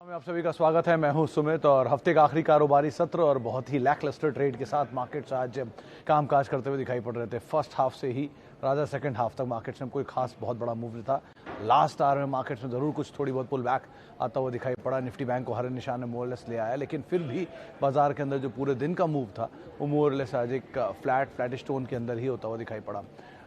में आप सभी का स्वागत है। मैं हूं सुमित और हफ्ते का आखिरी कारोबारी सत्र और बहुत ही लैकलस्टर ट्रेड के साथ मार्केट्स आज कामकाज करते हुए दिखाई पड़ रहे थे। फर्स्ट हाफ से ही राजा सेकंड हाफ तक मार्केट्स में कोई खास बहुत बड़ा मूव नहीं था। लास्ट आवर में मार्केट्स में जरूर कुछ थोड़ी बहुत पुल बैक आता हुआ दिखाई पड़ा। निफ्टी बैंक को हरे निशान में मोरलेस ले आया, लेकिन फिर भी बाजार के अंदर जो पूरे दिन का मूव था वो मोरलेस आज एक फ्लैटिश टोन के अंदर ही होता हुआ दिखाई पड़ा।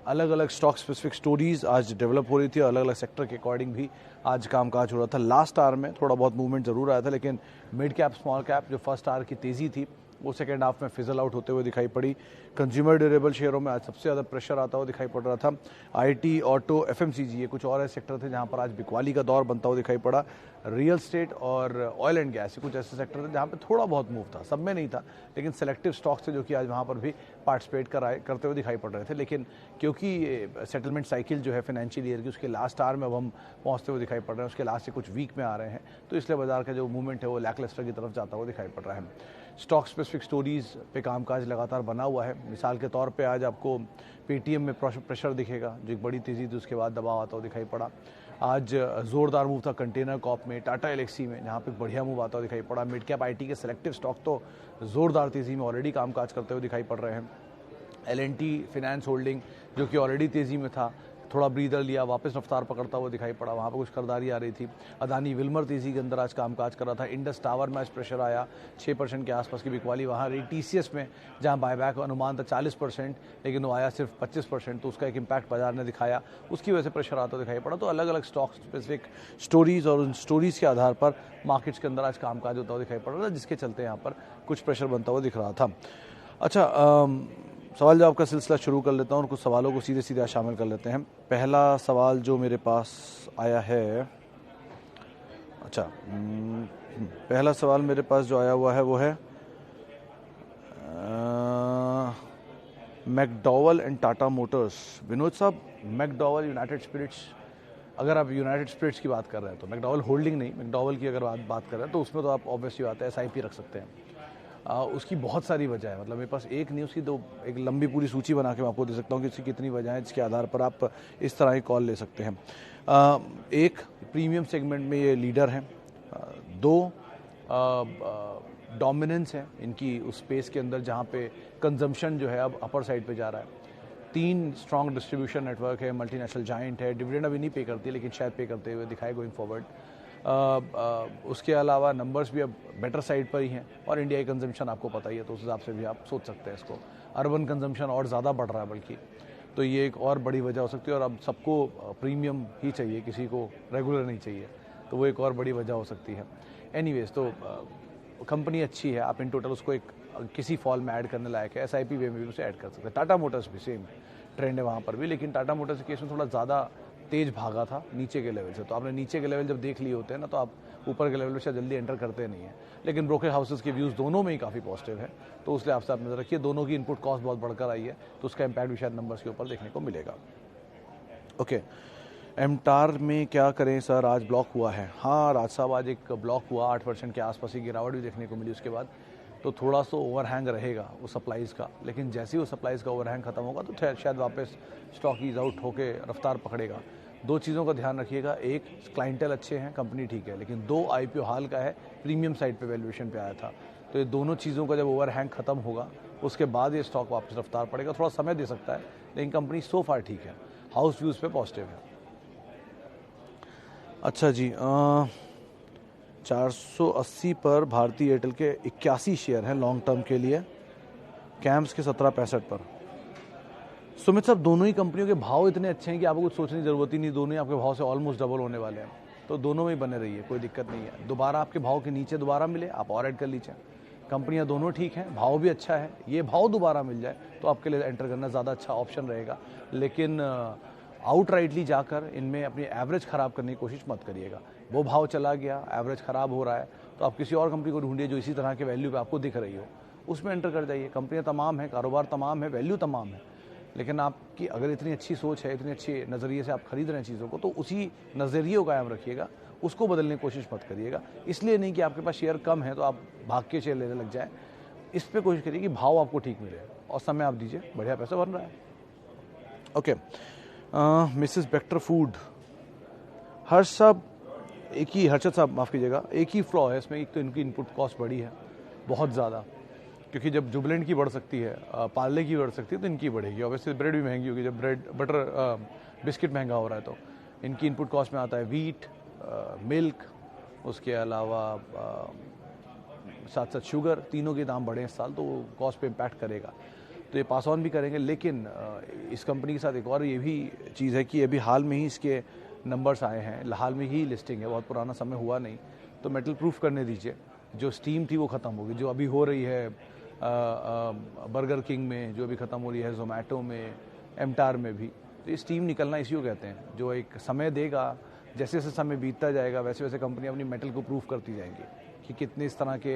अलग अलग स्टॉक स्पेसिफिक स्टोरीज आज डेवलप हो रही थी और अलग अलग सेक्टर के अकॉर्डिंग भी आज कामकाज हो रहा था। लास्ट आवर में थोड़ा बहुत मूवमेंट जरूर आया था, लेकिन मिड कैप स्मॉल कैप जो फर्स्ट आवर की तेजी थी वो सेकेंड हाफ में फिजल आउट होते हुए दिखाई पड़ी। कंज्यूमर ड्यूरेबल शेयरों में आज सबसे ज़्यादा प्रेशर आता हुआ दिखाई पड़ रहा था। आईटी, ऑटो, एफएमसीजी ये कुछ और ऐसे सेक्टर थे जहां पर आज बिकवाली का दौर बनता हुआ दिखाई पड़ा। रियल स्टेट और ऑयल एंड गैस कुछ ऐसे सेक्टर थे जहां पे थोड़ा बहुत मूव था, सब में नहीं था, लेकिन सेलेक्टिव स्टॉक्स थे जो कि आज वहां पर भी पार्टिसिपेट करते हुए दिखाई पड़ रहे थे। लेकिन क्योंकि सेटलमेंट साइकिल जो है फाइनेंशियल ईयर की उसके लास्ट आवर में अब हम पहुंचते हुए दिखाई पड़ रहे हैं, उसके लास्ट से कुछ वीक में आ रहे हैं, तो इसलिए बाजार का जो मूवमेंट है वो लैकलस्टर की तरफ जाता हुआ दिखाई पड़ रहा है। स्टॉक स्पेसिफिक स्टोरीज पे कामकाज लगातार बना हुआ है। मिसाल के तौर पे आज आपको पेटीएम में प्रेशर दिखेगा, जो एक बड़ी तेजी थी उसके बाद दबाव आता हुआ दिखाई पड़ा। आज जोरदार मूव था कंटेनर कॉप में, टाटा एलेक्सी में, जहाँ पे बढ़िया मूव आता हुआ दिखाई पड़ा। मिड कैप आईटी के सेलेक्टिव स्टॉक तो जोरदार तेजी में ऑलरेडी कामकाज करते हुए दिखाई पड़ रहे हैं। एलएनटी फाइनेंस होल्डिंग जो कि ऑलरेडी तेजी में था, थोड़ा ब्रीदर लिया, वापस रफ्तार पकड़ता हुआ दिखाई पड़ा, वहाँ पर कुछ खरीदारी आ रही थी। अदानी विल्मर तेजी के अंदर आज कामकाज कर रहा था। इंडस टावर में आज प्रेशर आया, 6% के आसपास की बिकवाली वहाँ रही। टीसीएस में जहाँ बायबैक अनुमान था 40%, लेकिन वो आया सिर्फ 25%, तो उसका एक इम्पैक्ट बाजार ने दिखाया, उसकी वजह से प्रेशर आता दिखाई पड़ा। तो अलग अलग स्टॉक स्पेसिफिक स्टोरीज और उन स्टोरीज के आधार पर मार्केट्स के अंदर आज कामकाज होता हुआ दिखाई पड़ रहा था, जिसके चलते यहाँ पर कुछ प्रेशर बनता हुआ दिख रहा था। अच्छा, सवाल जवाब का सिलसिला शुरू कर लेता हूँ और कुछ सवालों को सीधे सीधे शामिल कर लेते हैं। पहला सवाल जो मेरे पास आया है, पहला सवाल मेरे पास जो आया हुआ है वो है McDowell and Tata Motors. Vinod साहब, मैकडॉवल, यूनाइटेड स्पिरिट्स, अगर आप यूनाइटेड स्पिरिट्स की बात कर रहे हैं तो मैकडॉवल होल्डिंग नहीं, मैकडॉवल की अगर बात कर रहे हैं तो उसमें तो आप ऑब्वियसली बात है एसआईपी रख सकते हैं। उसकी बहुत सारी वजह है, मतलब मेरे पास एक नहीं उसकी तो एक लंबी पूरी सूची बना के मैं आपको दे सकता हूँ कि उसकी कितनी वजह है, जिसके आधार पर आप इस तरह की कॉल ले सकते हैं। एक, प्रीमियम सेगमेंट में ये लीडर हैं। दो, डोमिनेंस है इनकी उस स्पेस के अंदर जहाँ पे कंजम्पशन जो है अब अपर साइड पे जा रहा है। तीन, स्ट्रॉन्ग डिस्ट्रीब्यूशन नेटवर्क है, मल्टीनेशनल जाइंट है, डिविडेंड अभी नहीं पे करती लेकिन शायद पे करते हुए दिखाए गोइंग फॉरवर्ड। उसके अलावा नंबर्स भी अब बेटर साइड पर ही हैं और इंडिया की कंजम्पशन आपको पता ही है, तो उस हिसाब से भी आप सोच सकते हैं इसको। अर्बन कंजम्पशन और ज़्यादा बढ़ रहा है बल्कि, तो ये एक और बड़ी वजह हो सकती है। और अब सबको प्रीमियम ही चाहिए, किसी को रेगुलर नहीं चाहिए, तो वो एक और बड़ी वजह हो सकती है। एनीवेज, तो कंपनी अच्छी है, आप इन टोटल उसको एक किसी फॉल में ऐड करने लायक है। एसआईपी वे में भी उसे ऐड कर सकते हैं। टाटा मोटर्स भी सेम ट्रेंड है वहाँ पर भी, लेकिन टाटा मोटर्स के केस में थोड़ा ज़्यादा तेज भागा था नीचे के लेवल से, तो आपने नीचे के लेवल जब देख लिए होते हैं ना, तो आप ऊपर के लेवल पे शायद जल्दी एंटर करते नहीं है। लेकिन ब्रोकर हाउसेस के व्यूज़ दोनों में ही काफ़ी पॉजिटिव है, तो उसलिए आपसे आप नजर रखिए। दोनों की इनपुट कॉस्ट बहुत बढ़कर आई है, तो उसका इम्पैक्ट भी शायद नंबर्स के ऊपर देखने को मिलेगा। ओके, एमटार में क्या करें सर, आज ब्लॉक हुआ है। हाँ राज साहब, आज एक ब्लॉक हुआ, 8% के आसपास की गिरावट भी देखने को मिली उसके बाद, तो थोड़ा सा ओवरहैंग रहेगा वो सप्लाईज़ का, लेकिन जैसे ही वो सप्लाईज़ का ओवरहैंग खत्म होगा तो शायद वापस स्टॉक ईज आउट होकर रफ्तार पकड़ेगा। दो चीज़ों का ध्यान रखिएगा, एक, क्लाइंटेल अच्छे हैं, कंपनी ठीक है, लेकिन दो, आईपीओ हाल का है, प्रीमियम साइड पे वैल्यूएशन पे आया था, तो ये दोनों चीज़ों का जब ओवरहैंग खत्म होगा उसके बाद ये स्टॉक वापस रफ्तार पड़ेगा। थोड़ा समय दे सकता है, लेकिन कंपनी सो फार ठीक है, हाउस व्यूज़ पे पॉजिटिव है। अच्छा जी, 480 पर भारतीय एयरटेल के 81 शेयर हैं लॉन्ग टर्म के लिए, कैम्स के 1765 पर। सुमित साहब, दोनों ही कंपनियों के भाव इतने अच्छे हैं कि आपको कुछ सोचने की जरूरत ही नहीं, दोनों ही आपके भाव से ऑलमोस्ट डबल होने वाले हैं, तो दोनों में ही बने रहिए, कोई दिक्कत नहीं है। दोबारा आपके भाव के नीचे दोबारा मिले आप और ऐड कर लीजिए। कंपनियां दोनों ठीक हैं, भाव भी अच्छा है, ये भाव दोबारा मिल जाए तो आपके लिए एंटर करना ज़्यादा अच्छा ऑप्शन रहेगा, लेकिन आउटराइटली जाकर इनमें अपनी एवरेज ख़राब करने की कोशिश मत करिएगा। वो भाव चला गया, एवरेज ख़राब हो रहा है, तो आप किसी और कंपनी को ढूंढिए जो इसी तरह के वैल्यू पे आपको दिख रही हो, उसमें एंटर कर जाइए। कंपनियां तमाम हैं, कारोबार तमाम है, वैल्यू तमाम है, लेकिन आपकी अगर इतनी अच्छी सोच है, इतने अच्छे नज़रिए से आप खरीद रहे हैं चीज़ों को, तो उसी नज़रिए को कायम रखिएगा, उसको बदलने की कोशिश मत करिएगा। इसलिए नहीं कि आपके पास शेयर कम है तो आप भाग के शेयर लेने लग जाएँ, इस पर कोशिश करिए कि भाव आपको ठीक मिले और समय आप दीजिए, बढ़िया पैसा बन रहा है। ओके, मिसेस बेक्टर फूड, हर्ष साहब, एक ही, हर्षद साहब माफ़ कीजिएगा, एक ही फ्लॉ है इसमें। एक तो इनकी इनपुट कॉस्ट बढ़ी है बहुत ज़्यादा, क्योंकि जब जुबलेंट की बढ़ सकती है, पार्ले की बढ़ सकती है, तो इनकी बढ़ेगी। ऑब्वियसली ब्रेड भी महंगी होगी, जब ब्रेड बटर बिस्किट महंगा हो रहा है तो इनकी इनपुट कॉस्ट में आता है वीट, मिल्क, उसके अलावा साथ साथ शुगर, तीनों के दाम बढ़े इस साल, तो वो कॉस्ट पे इम्पैक्ट करेगा, तो ये पास ऑन भी करेंगे। लेकिन इस कंपनी के साथ एक और ये भी चीज़ है कि अभी हाल में ही इसके नंबर्स आए हैं, हाल में ही लिस्टिंग है, बहुत पुराना समय हुआ नहीं, तो मेटल प्रूफ करने दीजिए। जो स्टीम थी वो ख़त्म होगी, जो अभी हो रही है बर्गर किंग में, जो अभी ख़त्म हो रही है जोमेटो में, एमटार में भी, तो ये स्टीम निकलना इसी को कहते हैं, जो एक समय देगा। जैसे जैसे समय बीतता जाएगा वैसे वैसे कंपनी अपनी मेटल को प्रूफ करती जाएंगी कि कितने इस तरह के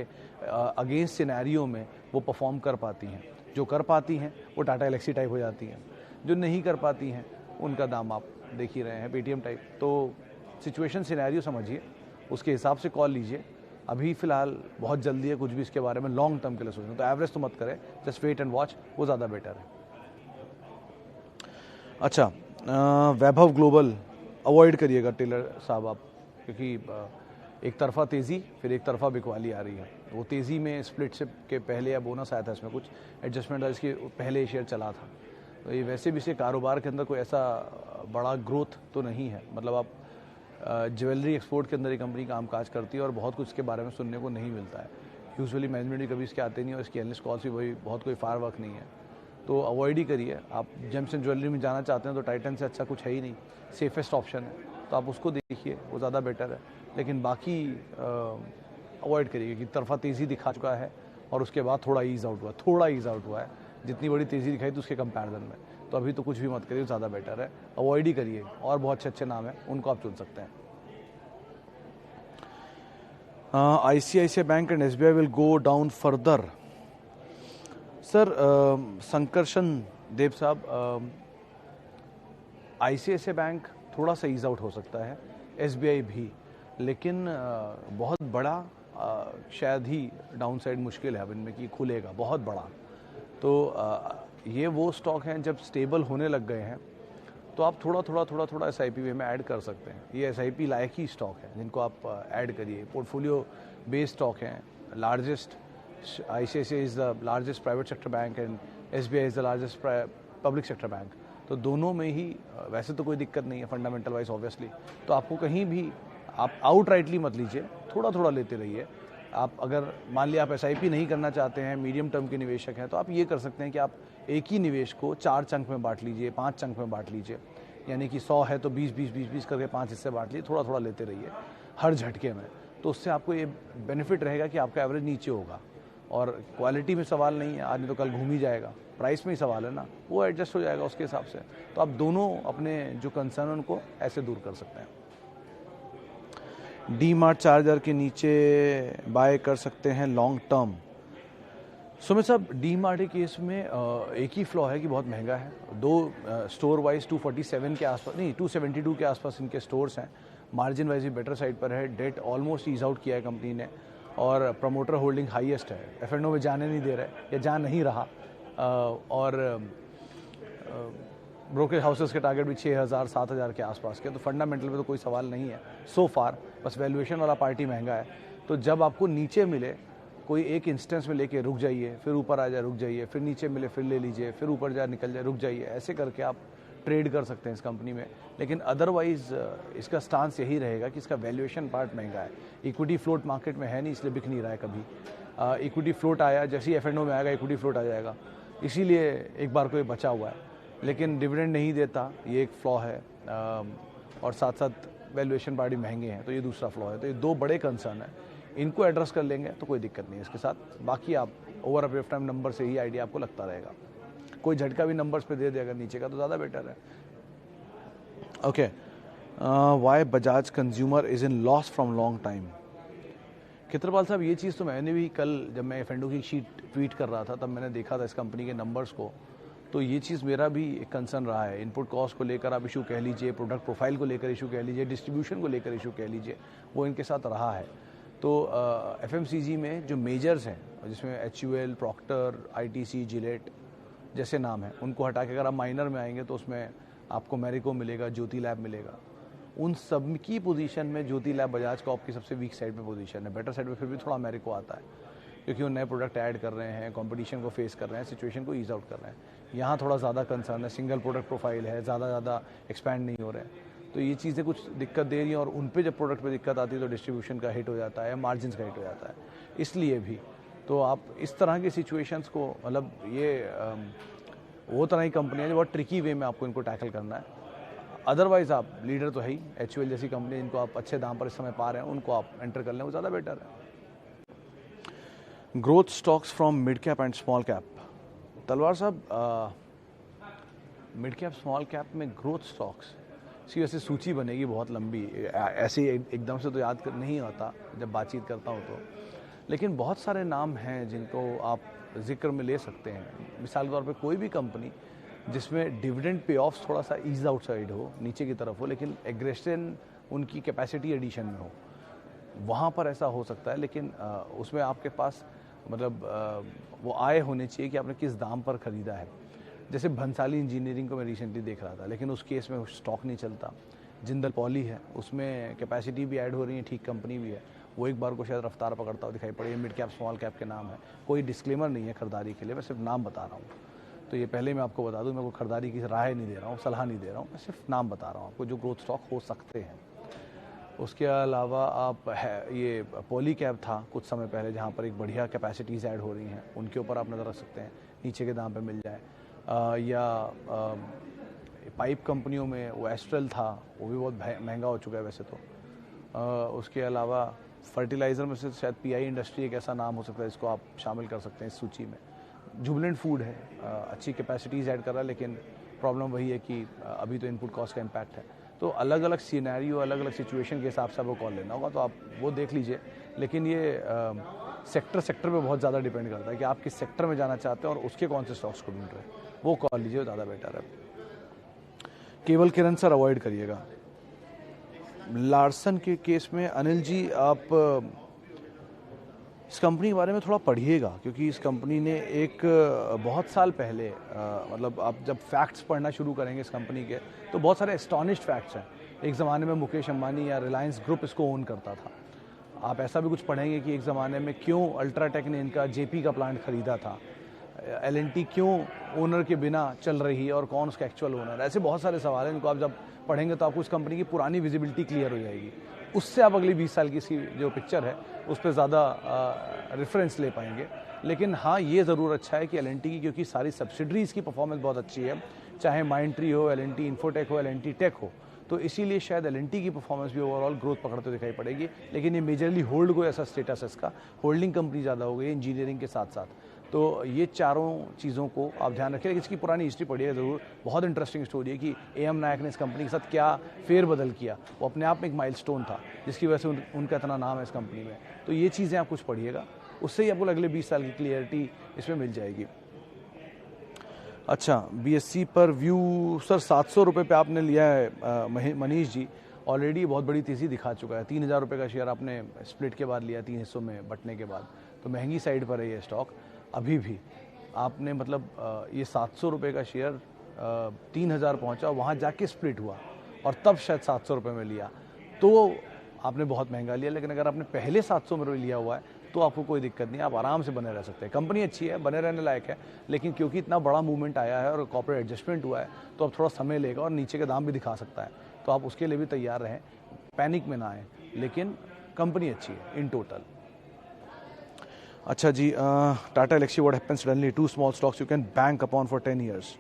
अगेंस्ट सिनेरियो में वो परफॉर्म कर पाती हैं। जो कर पाती हैं वो टाटा एलेक्सी टाइप हो जाती हैं, जो नहीं कर पाती हैं उनका दाम आप देख ही रहे हैं, पेटीएम टाइप। तो सिचुएशन सिनेरियो समझिए, उसके हिसाब से कॉल लीजिए। अभी फ़िलहाल बहुत जल्दी है कुछ भी इसके बारे में लॉन्ग टर्म के लिए सोचना, तो एवरेज तो मत करें, जस्ट वेट एंड वॉच, वो ज़्यादा बेटर है। अच्छा, वैभव ग्लोबल अवॉइड करिएगा टेलर साहब आप, क्योंकि एक तरफा तेज़ी फिर एक तरफा बिकवाली आ रही है। वो तेज़ी में स्प्लिट शिप के पहले या बोनस आया था, इसमें कुछ एडजस्टमेंट था, इसके पहले शेयर चला था, तो ये वैसे भी इसके कारोबार के अंदर कोई ऐसा बड़ा ग्रोथ तो नहीं है। मतलब आप ज्वेलरी एक्सपोर्ट के अंदर ये कंपनी कामकाज करती है और बहुत कुछ इसके बारे में सुनने को नहीं मिलता है। यूजुअली मैनेजमेंट भी कभी इसके आते नहीं और इसकी एनालिस्ट कॉल्स भी वही बहुत कोई फार वर्क नहीं है, तो अवॉइड ही करिए। आप जेम्स एंड ज्वेलरी में जाना चाहते हैं तो टाइटन से अच्छा कुछ है ही नहीं, सेफेस्ट ऑप्शन है, तो आप उसको देखिए, वो ज़्यादा बेटर है। लेकिन बाकी अवॉइड करिए कि तरफा तेज़ी दिखा चुका है और उसके बाद थोड़ा ईज आउट हुआ है, जितनी बड़ी तेज़ी दिखाई थी उसके कंपैरिजन में, तो अभी तो कुछ भी मत करिए, ज़्यादा बेटर है, अवॉइड ही करिए। और बहुत अच्छे अच्छे नाम हैं, उनको आप चुन सकते हैं। ICICI bank and SBI will go down further. Sir, Sankarshan Dev साहब, ICICI बैंक थोड़ा सा ईज आउट हो सकता है, SBI भी, लेकिन बहुत बड़ा शायद ही डाउन साइड मुश्किल है अब इनमें कि खुलेगा बहुत बड़ा। तो ये वो स्टॉक हैं जब स्टेबल होने लग गए हैं तो आप थोड़ा SIP में ऐड कर सकते हैं। ये SIP लायक ही स्टॉक है जिनको आप ऐड करिए। पोर्टफोलियो बेस्ड स्टॉक हैं, largest ICICI is the largest private sector bank and SBI is the largest public sector bank, तो दोनों में ही वैसे तो कोई दिक्कत नहीं है फंडामेंटल वाइज ऑब्वियसली। तो आपको कहीं भी आप आउट राइटली मत लीजिए, थोड़ा लेते रहिए। आप अगर मान लिया आप SIP नहीं करना चाहते हैं, मीडियम टर्म के निवेशक हैं, तो आप ये कर सकते हैं कि आप एक ही निवेश को 4 चंक में बांट लीजिए, 5 चंक में बांट लीजिए, यानी कि 100 है तो 20 करके 5 हिस्से बांट लीजिए, थोड़ा लेते रहिए हर झटके में। तो उससे आपको ये बेनिफिट रहेगा कि आपका एवरेज नीचे होगा और क्वालिटी में सवाल नहीं है, आज नहीं तो कल घूम ही जाएगा, प्राइस में ही सवाल है ना, वो एडजस्ट हो जाएगा उसके हिसाब से। तो आप दोनों अपने जो कंसर्न उनको ऐसे दूर कर सकते हैं। DMart 4000 के नीचे बाय कर सकते हैं लॉन्ग टर्म। सुमित साहब, DMart के केस में एक ही फ्लॉ है कि बहुत महंगा है। दो स्टोर वाइज 247 के आसपास, नहीं 272 के आसपास इनके स्टोर्स हैं, मार्जिन वाइज भी बेटर साइड पर है, डेट ऑलमोस्ट ईज आउट किया है कंपनी ने और प्रमोटर होल्डिंग हाईएस्ट है, F&O में जाने नहीं दे रहा है या जा नहीं रहा, और ब्रोकरेज हाउसेस के टारगेट भी 6000-7000 के आसपास के, तो फंडामेंटल में तो कोई सवाल नहीं है सो फार, बस वैल्यूएशन वाला पार्टी महंगा है। तो जब आपको नीचे मिले कोई एक इंस्टेंस में लेके रुक जाइए, फिर ऊपर आ जाए रुक जाइए, फिर नीचे मिले फिर ले लीजिए, फिर ऊपर जाए निकल जाए रुक जाइए, ऐसे करके आप ट्रेड कर सकते हैं इस कंपनी में। लेकिन अदरवाइज इसका स्टांस यही रहेगा कि इसका वैल्यूएशन पार्ट महंगा है, इक्विटी फ्लोट मार्केट में है नहीं, इसलिए बिक नहीं रहा है कभी। इक्विटी फ्लोट आया, जैसे ही F&O में आएगा इक्विटी फ्लोट आ जाएगा, इसीलिए एक बार कोई बचा हुआ है, लेकिन डिविडेंड नहीं देता, ये एक फ्लॉ है, और साथ साथ वैल्यूएशन पार्टी महंगे हैं, तो ये दूसरा फ्लॉ है। तो ये दो बड़े कंसर्न है, इनको एड्रेस कर लेंगे तो कोई दिक्कत नहीं है इसके साथ। बाकी आप over a period of time number से ही आइडिया आपको लगता रहेगा, कोई झटका भी नंबर्स पे दे देगा नीचे का तो ज़्यादा बेटर है। Okay, why Bajaj consumer is in loss from long time. Chitrapal साहब, ये चीज़ तो मैंने भी कल जब मैं F&O की शीट ट्वीट कर रहा था तब मैंने देखा था इस कंपनी के नंबर्स को, तो ये चीज़ मेरा भी एक कंसर्न रहा है। इनपुट कॉस्ट को लेकर आप इशू कह लीजिए, प्रोडक्ट प्रोफाइल को लेकर इशू कह लीजिए, डिस्ट्रीब्यूशन को लेकर इशू कह लीजिए, वो इनके साथ रहा है। तो FMCG में जो मेजर्स हैं जिसमें HUL, प्रॉक्टर, ITC, जिलेट जैसे नाम हैं, उनको हटा के अगर आप माइनर में आएंगे तो उसमें आपको मैरिको मिलेगा, ज्योति लैब मिलेगा, उन सब की पोजीशन में ज्योति लैब बजाज कॉर्प की सबसे वीक साइड पे पोजीशन है। बेटर साइड पे फिर भी थोड़ा अमेरिको आता है, क्योंकि वो नए प्रोडक्ट ऐड कर रहे हैं, कंपटीशन को फेस कर रहे हैं, सिचुएशन को ईज आउट कर रहे हैं। यहाँ थोड़ा ज़्यादा कंसर्न है, सिंगल प्रोडक्ट प्रोफाइल है, ज़्यादा एक्सपैंड नहीं हो रहे हैं, तो ये चीज़ें कुछ दिक्कत दे रही हैं। और उन पे जब प्रोडक्ट पे दिक्कत आती है तो डिस्ट्रीब्यूशन का हिट हो जाता है, मार्जिन का हिट हो जाता है। इसलिए भी तो आप इस तरह की सिचुएशंस को, मतलब ये वो तरह की कंपनियाँ जो बहुत ट्रिकी वे में आपको इनको टैकल करना है। अदरवाइज आप लीडर तो है ही, HUL जैसी कंपनी जिनको आप अच्छे दाम पर इस समय पा रहे हैं, उनको आप एंटर कर लें, वो ज़्यादा बेटर है। Growth stocks from mid cap and small cap. तलवार साहब, मिड कैप स्मॉल कैप में ग्रोथ स्टॉक्स इसकी वैसे सूची बनेगी बहुत लंबी, ऐसे एकदम से तो याद कर नहीं आता जब बातचीत करता हूँ तो, लेकिन बहुत सारे नाम हैं जिनको आप जिक्र में ले सकते हैं। मिसाल के तौर पे कोई भी कंपनी जिसमें डिविडेंड पे ऑफ्स थोड़ा सा ईज आउटसाइड हो, नीचे की तरफ हो, लेकिन एग्रेशन उनकी कैपेसिटी एडिशन में हो, वहाँ पर ऐसा हो सकता है। लेकिन उसमें आपके पास मतलब वो आय होनी चाहिए कि आपने किस दाम पर ख़रीदा है। जैसे भंसाली इंजीनियरिंग को मैं रिसेंटली देख रहा था, लेकिन उस केस में स्टॉक नहीं चलता। जिंदल पॉली है, उसमें कैपेसिटी भी ऐड हो रही है, ठीक कंपनी भी है, वो एक बार को शायद रफ्तार पकड़ता हुआ दिखाई पड़े। मिड कैप स्मॉल कैप के नाम है, कोई डिस्क्लेमर नहीं है खरीदारी के लिए, मैं सिर्फ नाम बता रहा हूँ। तो ये पहले मैं आपको बता दूँ, मैं कोई खरीदारी की राय नहीं दे रहा हूँ, सलाह नहीं दे रहा हूँ, मैं सिर्फ नाम बता रहा हूँ आपको जो ग्रोथ स्टॉक हो सकते हैं। उसके अलावा आप ये पॉली कैब था कुछ समय पहले, जहाँ पर एक बढ़िया कैपेसिटीज़ ऐड हो रही हैं, उनके ऊपर आप नज़र रख सकते हैं, नीचे के दाम पे मिल जाए। या पाइप कंपनियों में वो एस्ट्रल था, वो भी बहुत महंगा हो चुका है वैसे तो। उसके अलावा फर्टिलाइज़र में से शायद PI इंडस्ट्री एक ऐसा नाम हो सकता है, इसको आप शामिल कर सकते हैं इस सूची में। जुबिलेंट फूड है, अच्छी कैपेसिटीज़ ऐड कर रहा है, लेकिन प्रॉब्लम वही है कि अभी तो इनपुट कॉस्ट का इम्पैक्ट है। तो अलग अलग सीनैरियो, अलग अलग सिचुएशन के हिसाब से आपको कॉल लेना होगा, तो आप वो देख लीजिए। लेकिन ये सेक्टर पे बहुत ज़्यादा डिपेंड करता है कि आप किस सेक्टर में जाना चाहते हैं और उसके कौन से स्टॉक्स को ढूंढ रहे हैं, वो कॉल लीजिए, ज़्यादा बेटर है। केवल किरण सर अवॉइड करिएगा। लार्सन के केस में अनिल जी, आप इस कंपनी के बारे में थोड़ा पढ़िएगा, क्योंकि इस कंपनी ने एक बहुत साल पहले मतलब आप जब फैक्ट्स पढ़ना शुरू करेंगे इस कंपनी के, तो बहुत सारे एस्टॉनिश्ड फैक्ट्स हैं। एक ज़माने में मुकेश अंबानी या रिलायंस ग्रुप इसको ओन करता था। आप ऐसा भी कुछ पढ़ेंगे कि एक ज़माने में क्यों अल्ट्राटेक ने इनका JP का प्लांट खरीदा था, L&T क्यों ओनर के बिना चल रही है और कौन उसका एक्चुअल ओनर है। ऐसे बहुत सारे सवाल हैं जिनको आप जब पढ़ेंगे तो आपको इस कंपनी की पुरानी विजिबिलिटी क्लियर हो जाएगी। उससे आप अगली 20 साल की इसकी जो पिक्चर है उस पर ज़्यादा रेफरेंस ले पाएंगे। लेकिन हाँ, ये ज़रूर अच्छा है कि L&T की, क्योंकि सारी सब्सिडरीज़ की परफॉर्मेंस बहुत अच्छी है, चाहे माइंडट्री हो, L&T इन्फोटेक हो, L&T टेक हो, तो इसीलिए शायद L&T की परफॉर्मेंस भी ओवरऑल ग्रोथ पकड़ते दिखाई पड़ेगी। लेकिन ये मेजरली होल्ड को ऐसा स्टेटस है इसका, होल्डिंग कंपनी ज़्यादा हो गई इंजीनियरिंग के साथ साथ। तो ये चारों चीज़ों को आप ध्यान रखिए। लेकिन इसकी पुरानी हिस्ट्री पढ़िएगा ज़रूर, बहुत इंटरेस्टिंग स्टोरी है कि AM नायक ने इस कंपनी के साथ क्या फेरबदल किया। वो अपने आप में एक माइलस्टोन था जिसकी वजह से उनका इतना नाम है इस कंपनी में। तो ये चीज़ें आप कुछ पढ़िएगा, उससे ही आपको अगले 20 साल की क्लियरिटी इसमें मिल जाएगी। अच्छा, BSE पर व्यू सर 700 रुपये पे आपने लिया है मनीष जी, ऑलरेडी बहुत बड़ी तेज़ी दिखा चुका है। 3000 रुपये का शेयर आपने स्प्लिट के बाद लिया, 3 हिस्सों में बंटने के बाद, तो महंगी साइड पर है ये स्टॉक। अभी भी आपने मतलब ये 700 रुपये का शेयर 3000 पहुंचा, वहां जाके स्प्लिट हुआ और तब शायद 700 रुपये में लिया, तो आपने बहुत महंगा लिया। लेकिन अगर आपने पहले 700 में लिया हुआ है तो आपको कोई दिक्कत नहीं, आप आराम से बने रह सकते हैं। कंपनी अच्छी है, बने रहने लायक है, लेकिन क्योंकि इतना बड़ा मूवमेंट आया है और कॉर्पोरेट एडजस्टमेंट हुआ है, तो अब थोड़ा समय लेगा और नीचे के दाम भी दिखा सकता है, तो आप उसके लिए भी तैयार रहें, पैनिक में ना आए। लेकिन कंपनी अच्छी है इन टोटल। अच्छा जी, Tata Elxsi, what happens suddenly 2 small stocks you can bank upon for 10 years.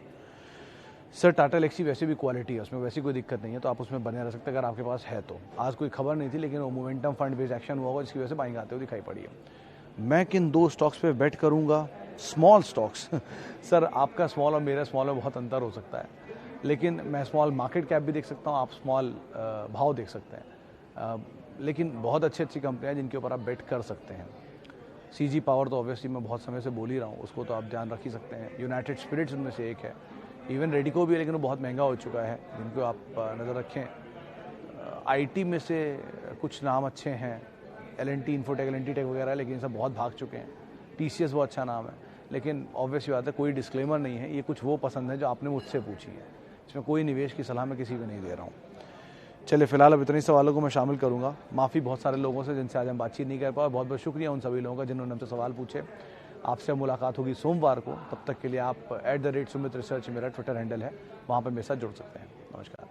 Sir, Tata Elxsi वैसे भी क्वालिटी है, उसमें वैसी कोई दिक्कत नहीं है, तो आप उसमें बने रह सकते हैं अगर आपके पास है तो। आज कोई खबर नहीं थी, लेकिन वो मोमेंटम फंड बेस्ड एक्शन हुआ होगा जिसकी वजह से बाइंग आते हुए दिखाई पड़ी है। मैं किन 2 स्टॉक्स पे बेट करूंगा? स्मॉल स्टॉक्स सर, आपका स्मॉल और मेरा स्मॉल में बहुत अंतर हो सकता है, लेकिन मैं स्मॉल मार्केट कैप भी देख सकता हूँ, आप स्मॉल भाव देख सकते हैं। लेकिन बहुत अच्छी कंपनियाँ जिनके ऊपर आप बेट कर सकते हैं। CG पावर तो ऑब्वियसली मैं बहुत समय से बोल ही रहा हूँ, उसको तो आप ध्यान रख ही सकते हैं। यूनाइटेड स्पिरिट्स उनमें से एक है, इवन रेडिको भी है, लेकिन वो बहुत महंगा हो चुका है, जिनको आप नज़र रखें। IT में से कुछ नाम अच्छे हैं, L&T इन्फोटेक, L&T टेक वगैरह, लेकिन सब बहुत भाग चुके हैं। TCS बहुत अच्छा नाम है, लेकिन ऑब्वियसली बात है, कोई डिस्क्लेमर नहीं है, ये कुछ वो पसंद है जो आपने मुझसे पूछी है, इसमें कोई निवेश की सलाह मैं किसी को नहीं दे रहा हूँ। चलिए फिलहाल अब इतने सवालों को मैं शामिल करूंगा। माफ़ी बहुत सारे लोगों से जिनसे आज हम बातचीत नहीं कर पाए। बहुत बहुत शुक्रिया उन सभी लोगों का जिन्होंने हमसे सवाल पूछे। आपसे मुलाकात होगी सोमवार को। तब तक के लिए आप @सुमित रिसर्च मेरा ट्विटर हैंडल है, वहाँ पर मेरे साथ जुड़ सकते हैं। नमस्कार।